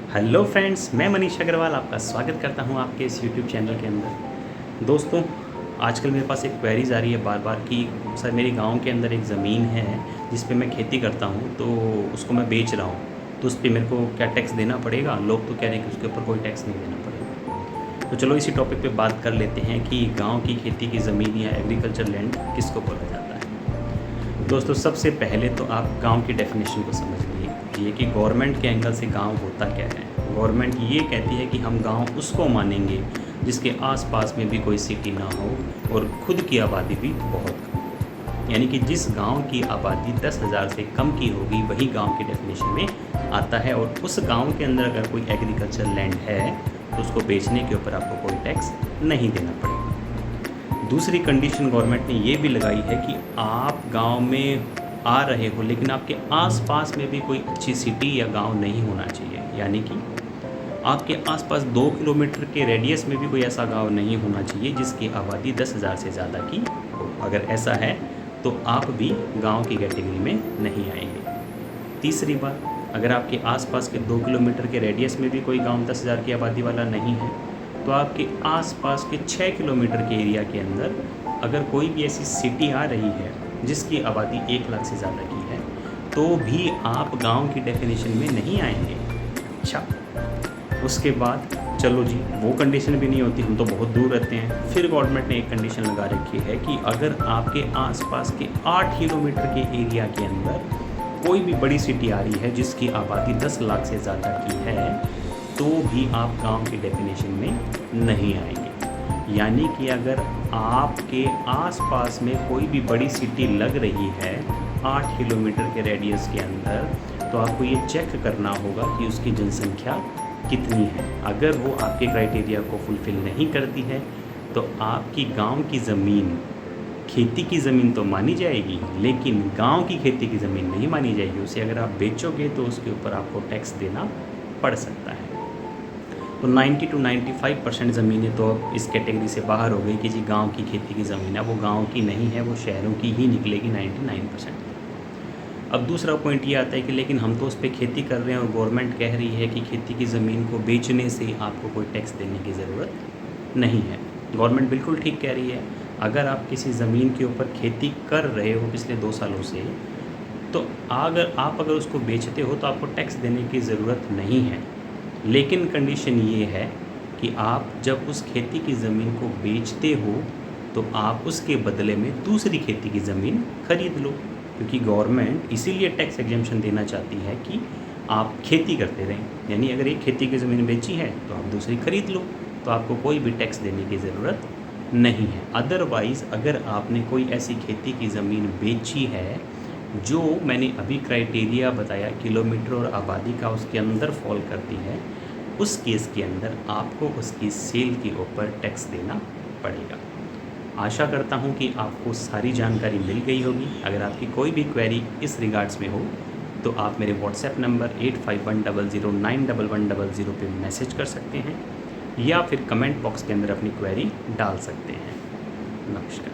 Hello friends, मैं मनीष अग्रवाल आपका स्वागत करता हूं आपके इस यूट्यूब चैनल के अंदर। दोस्तों, आजकल मेरे पास एक क्वेरीज आ रही है बार बार कि सर मेरे गांव के अंदर एक ज़मीन है जिस पे मैं खेती करता हूं, तो उसको मैं बेच रहा हूं, तो उस पर मेरे को क्या टैक्स देना पड़ेगा। लोग तो कह रहे हैं कि उसके ऊपर कोई टैक्स नहीं देना पड़ेगा। तो चलो इसी टॉपिक पे बात कर लेते हैं कि गाँव की खेती की ज़मीन या एग्रीकल्चर लैंड किसको बोला जाता है। दोस्तों, सबसे पहले तो आप गांव की डेफिनेशन को समझ लीजिए कि गवर्नमेंट के एंगल से गांव होता क्या है। गवर्नमेंट ये कहती है कि हम गांव उसको मानेंगे जिसके आसपास में भी कोई सिटी ना हो और खुद की आबादी भी बहुत कम हो। यानी कि जिस गांव की आबादी 10,000 से कम की होगी वही गांव की डेफिनेशन में आता है। और उस गांव के अंदर अगर कोई एग्रीकल्चर लैंड है तो उसको बेचने के ऊपर आपको कोई टैक्स नहीं देना पड़ेगा। दूसरी कंडीशन गवर्नमेंट ने ये भी लगाई है कि आप गांव में आ रहे हो लेकिन आपके आसपास में भी कोई अच्छी सिटी या गांव नहीं होना चाहिए। यानी कि आपके आसपास 2 किलोमीटर के रेडियस में भी कोई ऐसा गांव नहीं होना चाहिए जिसकी आबादी 10,000 से ज़्यादा की हो। अगर ऐसा है तो आप भी गांव की कैटेगरी में नहीं आएंगे। तीसरी बात, अगर आपके आसपास के 2 किलोमीटर के रेडियस में भी कोई गांव 10,000 की आबादी वाला नहीं है तो आपके आसपास के 6 किलोमीटर के एरिया के अंदर अगर कोई भी ऐसी सिटी आ रही है जिसकी आबादी 1 लाख से ज़्यादा की है तो भी आप गांव की डेफिनेशन में नहीं आएंगे। अच्छा, उसके बाद चलो जी, वो कंडीशन भी नहीं होती, हम तो बहुत दूर रहते हैं। फिर गवर्नमेंट ने एक कंडीशन लगा रखी है कि अगर आपके आसपास के 8 किलोमीटर के एरिया के अंदर कोई भी बड़ी सिटी आ रही है जिसकी आबादी 10 लाख से ज़्यादा की है तो भी आप गांव की डेफिनेशन में नहीं आएंगे। यानी कि अगर आपके आसपास में कोई भी बड़ी सिटी लग रही है 8 किलोमीटर के रेडियस के अंदर तो आपको ये चेक करना होगा कि उसकी जनसंख्या कितनी है। अगर वो आपके क्राइटेरिया को फुलफ़िल नहीं करती है तो आपकी गांव की ज़मीन खेती की ज़मीन तो मानी जाएगी लेकिन गांव की खेती की ज़मीन नहीं मानी जाएगी। उसे अगर आप बेचोगे तो उसके ऊपर आपको टैक्स देना पड़ सकता है। तो 90 to 95% ज़मीनें तो अब इस कैटेगरी से बाहर हो गई कि जी गांव की खेती की ज़मीन है, वो गांव की नहीं है, वो शहरों की ही निकलेगी 99%। अब दूसरा पॉइंट ये आता है कि लेकिन हम तो उस पर खेती कर रहे हैं और गवर्नमेंट कह रही है कि खेती की ज़मीन को बेचने से आपको कोई टैक्स देने की ज़रूरत नहीं है। गवर्नमेंट बिल्कुल ठीक कह रही है। अगर आप किसी ज़मीन के ऊपर खेती कर रहे हो पिछले 2 सालों से तो अगर उसको बेचते हो तो आपको टैक्स देने की ज़रूरत नहीं है। लेकिन कंडीशन ये है कि आप जब उस खेती की ज़मीन को बेचते हो तो आप उसके बदले में दूसरी खेती की ज़मीन खरीद लो, क्योंकि गवर्नमेंट इसीलिए टैक्स एग्जेम्पशन देना चाहती है कि आप खेती करते रहें। यानी अगर एक खेती की ज़मीन बेची है तो आप दूसरी खरीद लो, तो आपको कोई भी टैक्स देने की ज़रूरत नहीं है। अदरवाइज़ अगर आपने कोई ऐसी खेती की ज़मीन बेची है जो मैंने अभी क्राइटेरिया बताया किलोमीटर और आबादी का उसके अंदर फॉल करती है, उस केस के अंदर आपको उसकी सेल के ऊपर टैक्स देना पड़ेगा। आशा करता हूँ कि आपको सारी जानकारी मिल गई होगी। अगर आपकी कोई भी क्वेरी इस रिगार्ड्स में हो तो आप मेरे व्हाट्सएप नंबर 8510091100 पे मैसेज कर सकते हैं या फिर कमेंट बॉक्स के अंदर अपनी क्वेरी डाल सकते हैं। नमस्कार।